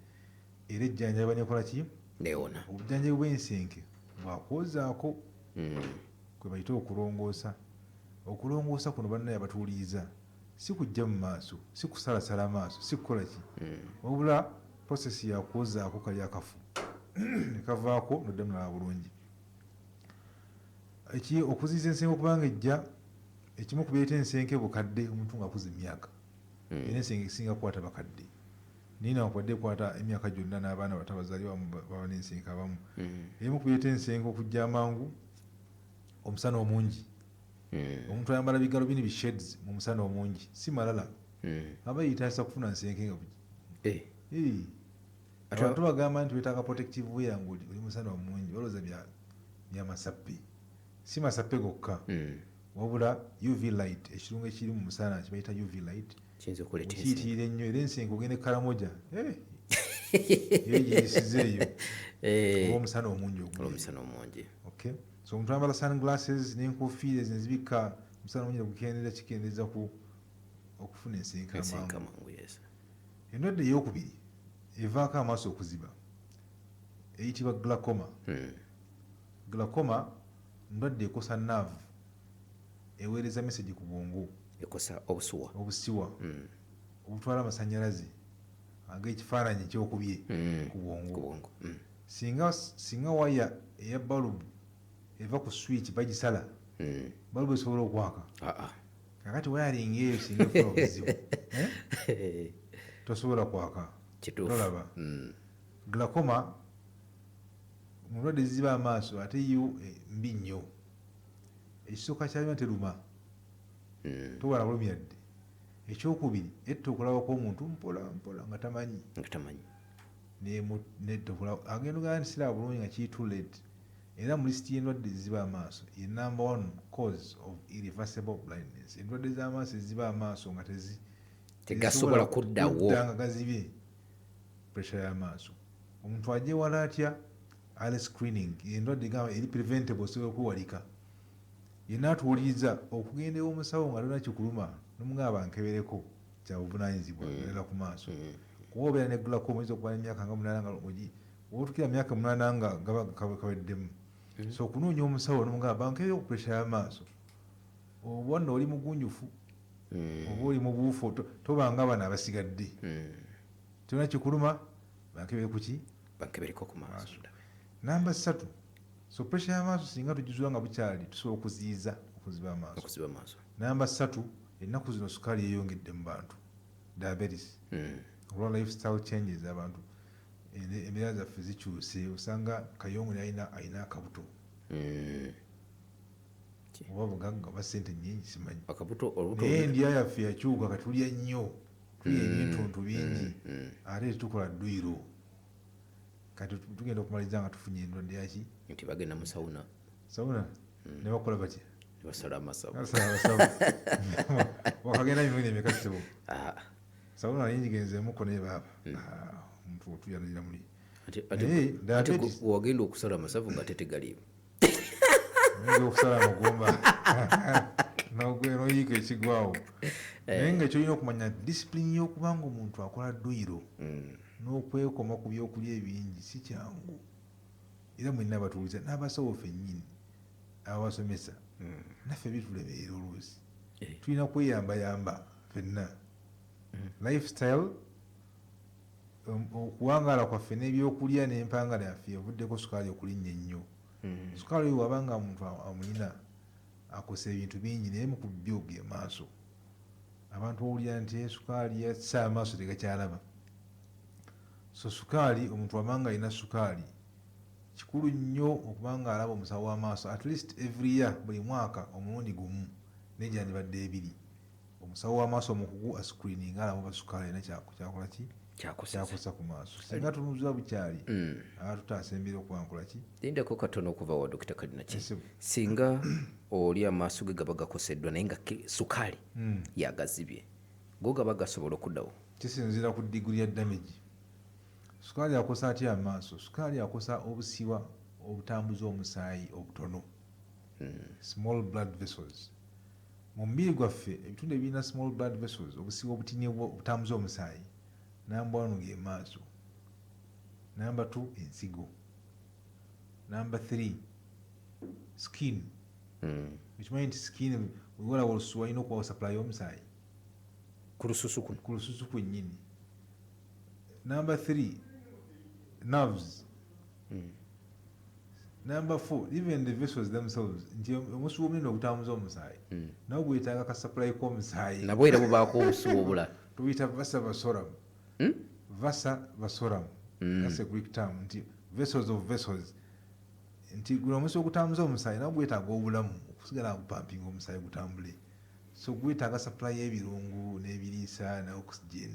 era ejjanjaba nekola ki neewona. Obujjanjabi bw'ensenke bwakwozaako kwe bayita okulongoosa. Okulongoosa kuno bannaye abatuuliriza si kujja mu maaso si kusalasala maaso si kukola ki wabula process yakwozaako kali akafu nekavaako noddamu nalaba bulungi. Okuziiza ensenke okubanga ejja ekimu ku byayita ensenke bukadde omuntu ng'akuza emyaka era ensenke ekisinga kukwata bakadde nina wakwadde kwata emyaka gyonna n'abaana bato abazaalibwa baba n'ensenke abamu. Ebimu ku byayita ensenke okujja amangu omusana omungi omuntu ayambala bigalo bini bisheds mu musana omungi si malala aba yitaasa kufuna nsenke nga abantu bagamba nti wetaaga protective wear ng'oli musana omungi balowooza bya masappe si masappe gokka wabula UV light ekirungo ekiri mu musana kibayita UV light kiyitire nnyo era ensenke ogenda ekalamoja yegiyisizeeyo oba omusana omungi okay. So omuntu ayambala sunglasses n'enkofiira ezibikka omusana omungi gukendeeza kikendeeza okufuna ensenke amangu. Endwadde ey'okubiri evaako amaaso okuziba eyitibwa glaucoma. Glaucoma ndwadde ekosa naavu eweereza message ku bwongo ekosa obusiwa obutwala amasannyalaze ag'ekifaananyi ekyokubye ku bwongo. Singa waya eya balubu eva ku switch bagisala balubu esobola okwaka kakati wayalinga eyo singa efuna obuzibu tosobola kwaka tolaba. Glaucoma mulwadde eziziba amaaso ate yo mbi nnyo ekisooka kyalima teruma towala bulumya dde. Ekyokubiri etta okulaba kw'omuntu mpola nga tamanyi agenda ogamba nti siraba bulungi nga kiri too late. Era mu lisiti y'endwadde eziziba amaaso ye number 1 cause of irreversible blindness. Endwadde z'amaaso eziziba amaaso nga tegasobola kuddawo nga gazibye pressure y'amaaso. Omuntu ajje wala atya eye screening endwadde egamba eri preventable osobola okwewalika. Yenna atuwuliriza okugenda ew'omusawo nga tolina kikuluma n'omugamba nkebereko kya buvunaanyizibwa era ku maaso kuba obeera ne glaucoma oyinza okuba n'emyaka nga 8 nga obutukira myaka 8 nga gaba kaweddemu. So okunoonya omusawo n'omugamba nkebere ku pressure y'amaaso oba nno oli mugunjufu oba oli mu buufu tobanga bano abasigadde tolina kikuluma bankebere ku ki bankebereko ku maaso. Namba 3, so pressure y'amaaso singa tugizuula nga bukyali tusobola okuziyiza okuziba amaaso. Namba 3, ennaku zino sukaali yeeyongedde mu bantu, diabetes, olwa lifestyle changes. Abantu embeera zaffe zikyuse, osanga kayongo alina akabuto oba bugagga oba ssente nnyingi simanyi, naye endya yaffe yakyuka, katulya nnyo, tulya ebintuntu bingi, ate tetukola dduyiro. Kati tugenda okumaliriza nga tufunye endwadde yaki nti bagenda mu sawuna ne bakola batya, basala amasavu wakagenda mirundi emeka kitebo sawuna naye njigenzeemuko naye baaba omuntu otuyanalira muli ate wagenda okusala amasavu nga tetegaliimu okusala amagumba noyiika ekigwawo, naye nga kyolina okumanya disipulini y'okubanga omuntu akola dduyiro n'okwekoma ku byokulya ebingi si kyangu. Era mwenna abatuuliza n'abasawo ffennyini abasomesa naffe bitulemerera oluusi, tulina kweyambayamba ffenna. Lifestyle okuwangaala kwaffe n'ebyokulya n'empangala yaffe evuddeko sukaali okulinnya ennyo. Sukaali oyo wabanga omuntu amulina akosa ebintu bingi, naye mu kubyogera maaso abantu owulira nti sukaali yassa amaaso tegakyalaba. So sukaali, omuntu wabanga alina sukaali kikulu nnyo okubanga alaba omusawo w'amaaso at least every year, buli mwaka omulundi gumu n'egyandibadde 2. Omusawo w'amaaso omukugu ascreeninga alaba oba sukaali alina kyakola ki kyakosa ku maaso. Singa tunuuza bukyali tutaasa embeera okubankola ki. Lindako katono okuva wa Dr. Kadinaki. Singa oli amaaso ge gaba gakoseddwa naye nga sukaali yagazibye, go gaba gasobola okuddawo? Kisinziira ku diguli ya damage. Sukaali akosa atya amaaso? Sukaali akosa obusiwa obutambuza omusaayi obutono, small blood vessels. Mu mubiri gwaffe ebitundu ebirina small blood vessels, obusiwa obutini obutambuza omusaayi, namba 1 ge maaso, namba 2 ensigo, namba 3 skin. Ekimanyi nti skin wewola olususu walina okubawo supply y'omusaayi ku lususu kwennyini. Number 3, nerves. Number 4, even the vessels themselves. Nti omusuwo omunene ogutambuza omusaayi nawo gwetaaga ka supply k'omusaayi, nabwo era bubaako obusuwo obula, tubuyita vasa vasoram. Vasa vasoram, that's a Greek term. Nti vessels of vessels, nti guno omusuwo ogutambuza omusaayi nawo gwetaaga obulamu okusigala gupampinga omusaayi gutambule. So gwetaaga supply y'ebirungu n'ebiriisa ne oxygen.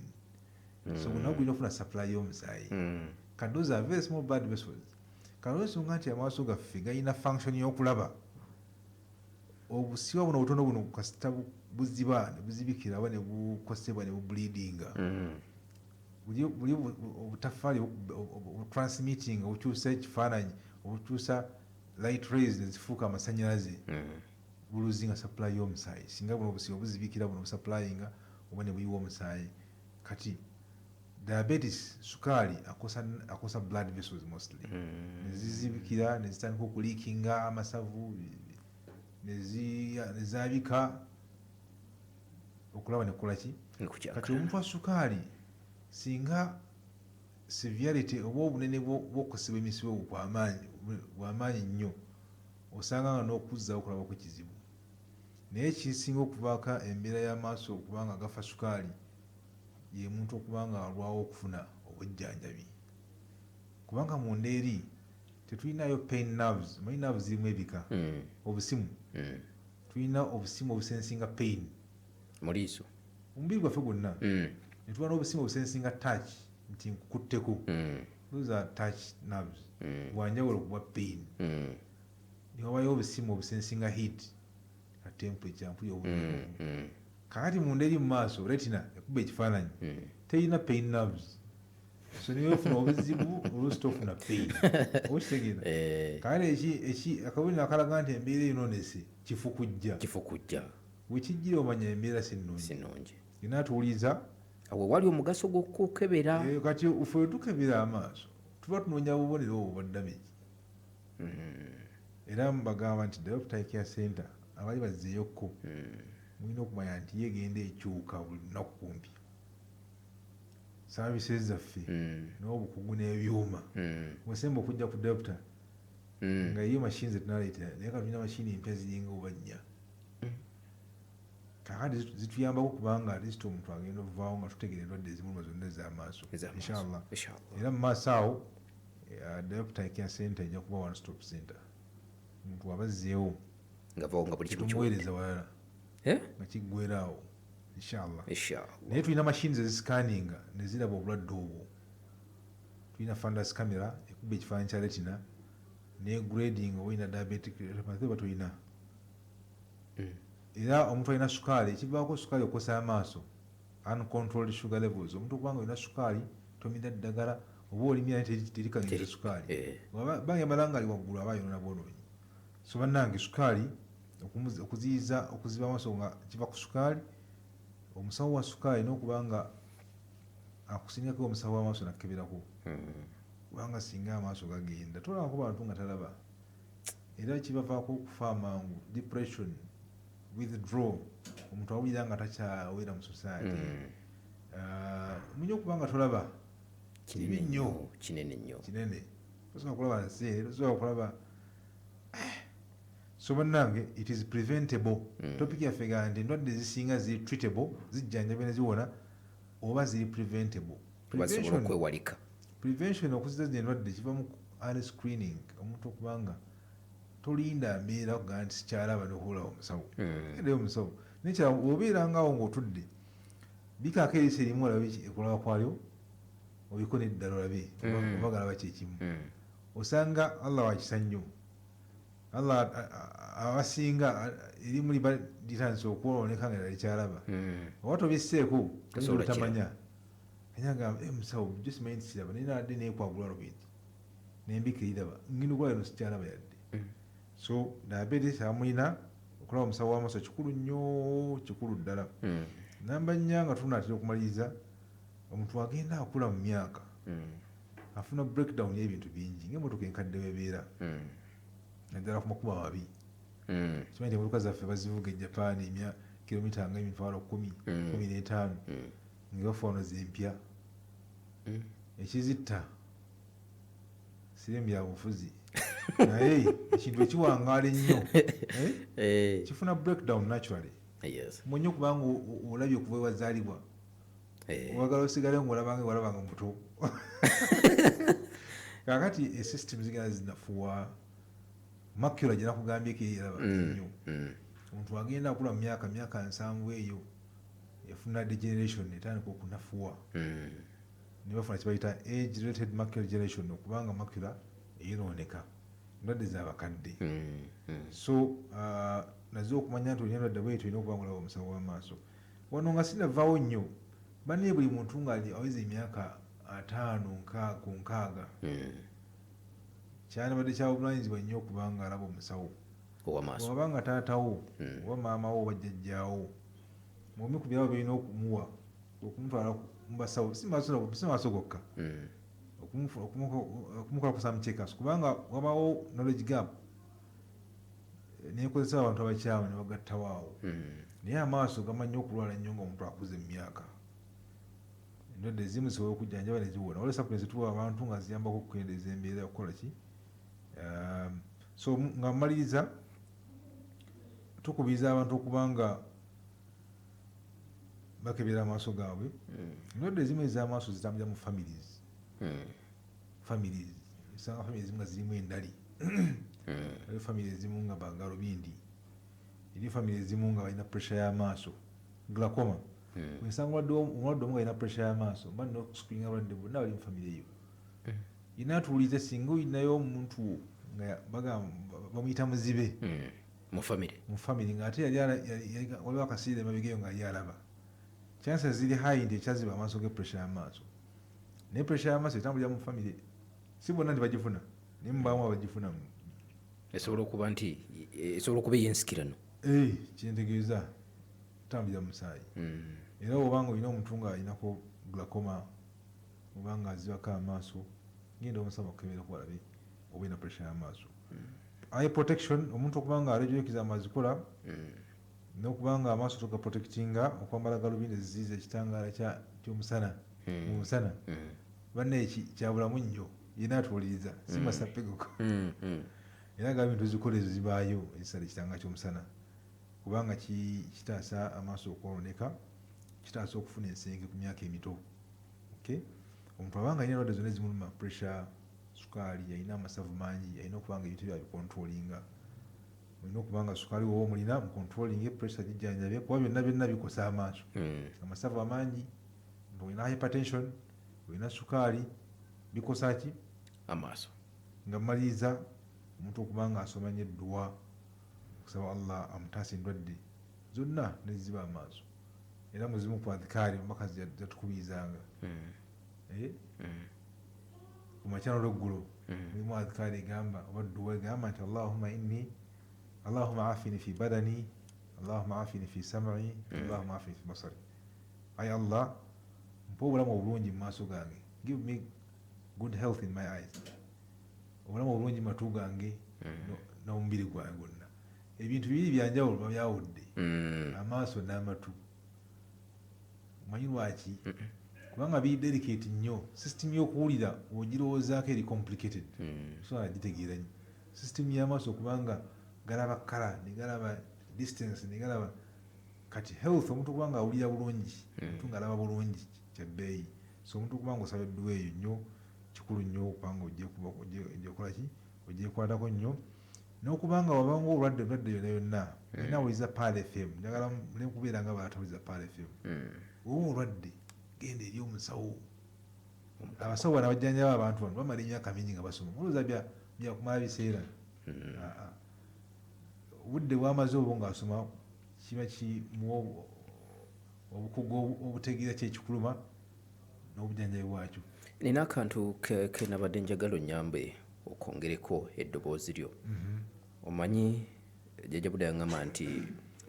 So nawo gulina okufuna supply y'omusaayi. Kati those are very small blood vessels. Kati olw'ensonga nti amaaso gaffe galina function y'okulaba, obusiwa buno obutono buno kasita buziba ne buzibikira oba ne bukosebwa ne bubleedinga, buli obutafaali obutransmitting obukyusa ekifaananyi obukyusa light rays ne zifuuka amasannyalaze, buluzinga supply y'omusaayi. Singa buno obusiwa buzibikira buno busupplyinga oba ne buyiwa omusaayi. Kati diabetes, sukaali akosa blood vessels mostly. Nezizibikira nezitandika okuliikinga amasavu nezaabika okulaba nekola ki. Kati omuntu wa sukaali singa severity oba obunene bw'okukosebwa emisibo bw'amaanyi nnyo, osanga nga n'okuzzawo okulaba ku kizibu. Naye kisinga okuvaako embeera y'amaaso okubanga gafa sukaali ye muntu okubanga alwawo okufuna obujjanjabi, kubanga munda eri tetulinayo pain nerves. Manyi nerves zirimu ebika, obusimu tulina obusimu obusensinga pain mu liiso, omubiri gwaffe gwonna ne tuba n'obusimu obusensinga touch, nti nkukutteko, those are touch nerves, bwanjawulo kuba pain. Newabayo obusimu obusensinga heat, a temperature, mpulira obulungi. Kakati munda eri mu maaso, retina ekuba ekifaananyi terina pain nerves. So niwe ofuna obuzibu oluusi tofuna pain. Okitegeera? Kakati akabonero akalaga nti embeera eyonoonese kifukujja. Wekijjira omanya embeera sinnungi. Yina atuwuliza awo wali omugaso gw'okukebera. Kati ffe we tukebera amaaso tuba tunoonya bubonero obwo bwa damage. Era mbagamba nti Diopter Care Center abali bazzeeyokko mulina okumanya nti yegenda ekyuka buli lunaku kumpi. Services zaffe n'obukugu n'ebyuma wesemba okujja ku Diopter nga iyo machine zetunaleeta naye katulina machine empya ziringa oba 4 kakati zituyambako kubanga alisiti omuntu agenda ovaawo nga tutegera endwadde ezimuluma zonna ez'amaaso inshallah era mu maaso awo Dr. Care Center ejja kuba one stop center omuntu abazzeewo tumuweereza walala nga kiggweeraawo inshallah naye tulina machines ezisikaninga neziraba obulwadde obwo tulina fundus camera ekuba ekifaananyi kya retina ne grading oba olina diabetic retinopathy oba tolina era omuntu alina sukaali ekivaako sukaali okukosa amaaso uncontrolled sugar levels omuntu okubanga olina sukaali tomira ddagala oba olimira terikagiriza sukaali bangambala nga ali waggulu aba ayonona bwonoonyi so bannange sukaali okuziyiza okuziba amaaso nga kiva ku sukaali omusawo wa sukaali n'okubanga akusingako omusawo w'amaaso nakkeberako kubanga singa amaaso gagenda tolabako bantu nga talaba era kibavaako okufa amangu depression withdraw omuntu awulira nga takyawera mu society munye okubanga tolaba kibi nnyo kinene tosobola kulaba nseere tosobola kulaba so bannange it is preventable topic yaffe ga nti endwadde ezisinga ziri treatable zijjanjabe ne ziwona oba ziri preventable prevention okuziza zino endwadde kiva mu early screening omuntu okubanga tolinda mbeera kugaa nti sikyalaba nokuulawo omusawo endeyo omusawo nekyala obeerangaawo ngaotudde bikaako eriisa erimu olabe ekulaba kwalyo obiko neddala olabe oba galaba kyekimu osanga allah wakisa nnyo allah abasinga erimu liba litandise okwoloneka nga likyalaba oba tobisseeko tamanya anyagamba musawo just mind siraba naye nadde nekwagula lubindi nembika eriraba ngenda okulaba eno sikyalaba yadde so diabetes amulina okulaba omusawo w'amaaso kikulu nnyo kikulu ddala namba 4 nga tunatera okumaliriza omuntu agenda akula mu myaka afuna breakdown y'ebintu bingi ng'emmotoka enkadde webeera naddala ku makubo amabi kimanyi nti emmotoka zaffe bazivuga e Japan kilomita nga emitwalo 10-15 ngabafa wano zempya ekizitta siremu byabufuzi naye ekintu ekiwangaala ennyo kifuna breakdown naturally mwenye okubanga olabye okuva ewazaalibwa oyagala osigale ngaolabanga walabanga muto kakati esystem zigenda zinafuwa makula gyenakugambyeko eraba nnyo omuntu agenda akula mu myaka 7 eyo efuna degeneration etandika okunafuwa nebafuna kibayita age related macular degeneration okubanga makula eyonooneka endwadde z'abakadde so nazo okumanya nti olina endwadde bwetyo olina okubanga olaba omusawo w'amaaso wano nga sinavaawo nnyo bannaye buli muntu ngaali aweza emyaka 5-6 kyandibadde kyabuvunanyizibwa nnyo okubanga alaba omusawo wabanga taatawo oba maamawo oba jjajjaawo mubi ku byabo birina okumuwa okumutwala mubasawo si maaso gokka okumukola ku some checkers kubanga wabawo knowledge gap nekozesa abantu abakyawe ne bagattawaawo naye amaaso gamanyi okulwala nnyo nga omuntu akuze mu myaka endwadde ezimu zisobola okujjanjaba ne ziwona waliwo supplements tuwa abantu nga ziyambako okukendeeza embeera okukola ki so nga mmaliriza tukubiriza abantu okubanga bakebera amaaso gaabwe endwadde ezimu ez'amaaso zitambulira mu families esanga family ezimu nga zirimu endali ali family ezimu nga bagalubindi eri family ezimu nga balina pressure y'amaaso glaucoma esanga omulwadde omu nga alina pressure y'amaaso mba nina okuscreeninga abalwadde bonna bali mu family eyo yina atuwulize singa oyinayo omuntu nga bamuyita muzibe mu family ng'ate waliwo akaseera emabega eyo nga yali alaba chances ziri high nti ekyaziba amaaso ge pressure y'amaaso naye pressure y'amaaso etambulira mu family si bonna nti bagifuna naye mubaamu abagifuna esobola okuba nti esobola okuba ey'ensikirano kyentegeeza tutambulira mu musaayi era obanga olina omuntu nga alinako glaucoma obanga azibako amaaso genda omusaba okukebera kuwalabe oba olina pressure y'amaaso eye protection omuntu okubanga alejolekiza amazikola n'okubanga amaaso togaprotectinga okwambala galubindi eziziiza ekitangaala ky'omusana mu musana banne kyabulamu nnyo yina atuwuliriza si masapegoko era nga bintu zikola ezo zibaayo ekisale kitanga ky'omusana kubanga kitaasa amaaso okwoloneka, kitaasa okufuna ensenke ku myaka emito. Omuntu abanga alina endwadde zonna ezimuluma, pressure, sukaali, alina amasavu mangi, alina okubanga ebintu byabikontrolinga. Olina okubanga sukaali woba omulina mukontrolinge, pressure gijjanjabye, kuba byonna bikosa amaaso. Amasavu amangi, olina hypertension, olina sukaali, bikosa ki? Amaaso. Nga mmaliriza omuntu okubanga asoma nnyo edduwa okusaba Allah amutaasa endwadde zonna neziba amaaso, era muzimu ku adhikaari omubaka zatukubirizanga ku makyano lw'eggulo mulimu adhikaari egamba oba dduwa egamba nti Allahumma afini fi badani, Allahumma afini fi sam'i, Allahumma afini fi basari. Ayi Allah, mpa obulamu obulungi mu maaso gange, give me good health in my eyes, obulamu obulungi mu matu gange n'omubiri gwange gwonna. Ebintu bibiri byanjawulo byawudde, amaaso n'amatu. Omanyi lwaki? Kubanga biri delicate nnyo. System y'okuwulira ogirowoozaako eri complicated, so agitegeera nnyo. System y'amaaso kubanga galaba kala, ne galaba distance, ne galaba kati health. Omuntu kubanga awulira bulungi, omuntu ng'alaba bulungi kya bbeeyi. So omuntu kubanga osaba edduwa eyo nnyo kikulu nnyo kubanga ojja kukola ki? Ogyekwatako nnyo. N'okubanga wabanga obulwadde yonna yonna olina awuliza Pal FM, njagala muleme kubeera nga baatawuliza Pal FM. Oba olwadde genda eri omusawo. Abasawo bano abajjanjaba abantu bano bamala emyaka mingi nga basoma, olowooza byakumala biseera. Obudde bwamaze obwo ng'asoma kiba kimuwa obukugu obutegeera ki ekikuluma n'obujjanjabi bwakyo. Nina akantu ke nabadde njagala onnyambe okwongereko eddoboozi lyo. Omanyi Jjajja Buda yaŋŋamba nti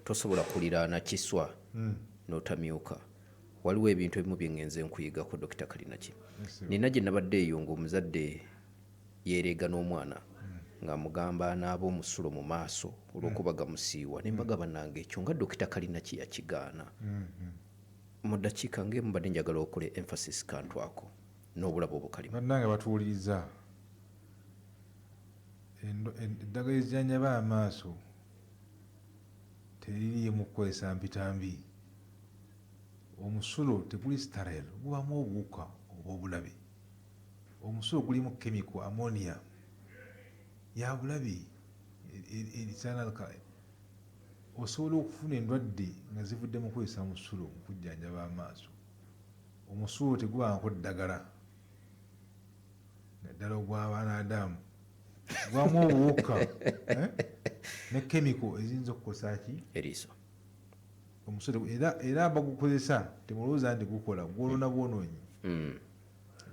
tosobola kuliraana kiswa n'otamyuka. Waliwo ebintu ebimu bye ŋŋenze nkuyigako Dr. Kalinaki. Nina gye nabadde eyo ng'omuzadde yeereega n'omwana ng'amugamba anaaba omusulo mu maaso olw'okuba gamusiiwa, ne mbaga bannange ekyo nga Dr. Kalinaki yakigaana. Mu ddakiika ng'emu mbadde njagala okole emphasis kantu ako n'obulabe obukalimu. Bannange batuwuliriza, eddagala ezijjanjaba amaaso teririimu kukozesa mpitambi. Omusulo teguli sterile, gubamu obuwuka oba obulabe. Omusulo gulimu chemical ammonia ya bulabe erisanalkale. Osobola okufuna endwadde nga zivudde mu kukozesa musulo mu kujjanjaba amaaso. Omusulo tegubangako ddagala, naddala ogw'abaana Adamu, gubamu obuwuka ne chemical eziyinza okukosa ki? Eriiso. Omusulo era bagukozesa temulowooza nti gukola, gwolona bwonoonyi.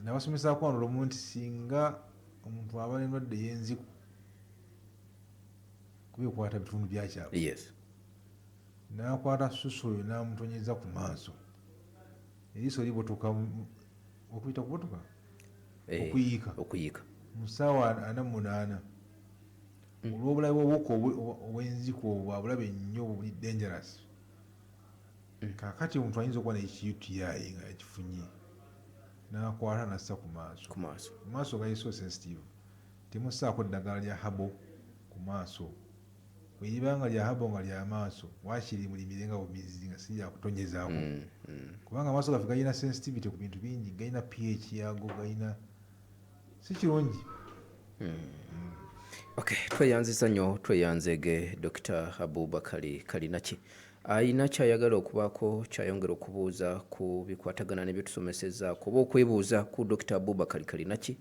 Nabasomesaako wano lumu nti singa omuntu aba n'endwadde y'enziku kuba ekwata bitundu byakyabwe, n'akwata susu oyo n'amutonyeza ku maaso, eriiso libotoka, okuyita kubotoka, okuyiika mu ssaawa 48 olw'obulabe bw'obuwuka obw'enziku obwo bwa bulabe nnyo, buli dangerous. Kaakati omuntu ayinza okuba n'ekiyutiyayi nga yakifunye n'akwata n'assa ku maaso. Ku maaso gali so sensitive, temussaako ddagala lya habo ku maaso. Bwe liba nga lya habo nga lya maaso, waakiri mulimire nga bumizi nga si lyakutonyezaamu, kubanga amaaso gaffe galina sensitivity ku bintu bingi, galina pH yago, galina si kirungi. Tweyanziza nnyo, tweyanzege Dr. Abubakar Kalinaki. Ayina kyayagala okubaako kyayongera okubuuza ku bikwatagana ne byetusomesezzaako oba okwebuuza ku Dr. Abubakar Kalinaki,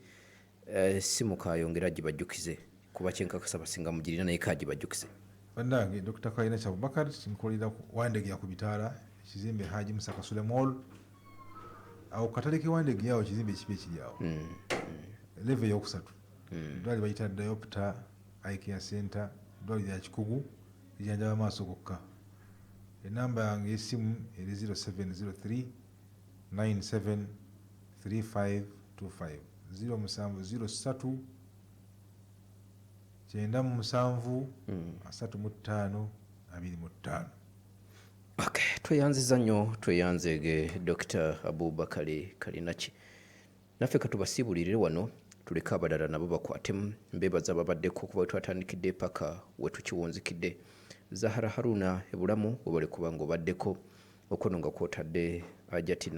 si mukayongera gibajjukize kuba kyenkakasa basinga mugirina naye kagibajjukize. Bannange, Dr. Kalinaki Abubakar nkolera Wandegya ku bitaala, ekizimbe Haji Musa Kasule Mall. Awo katale ke Wandegya awo ekizimbe ekibi ekiri awo, level eyokusatu, eddwaliro bayita Diopter Eye Care Center, eddwaliro lya Kikugu lijjanjaba amaaso gokka. Enamba yange y'essimu eri 0703 97 3525, 0703 97 3525. Tweyanziza nnyo, tweyanzege Dr. Abubakar Kalinaki. Naffe katubasiibulirire wano tuleke abalala nabo bakwatemu. Mbeebaza babaddeko kuba twatandikidde paka wetukiwunzikidde. Zahara Haruna ebulamu webale kuba ng'obaddeko okono nga kwotadde Ajati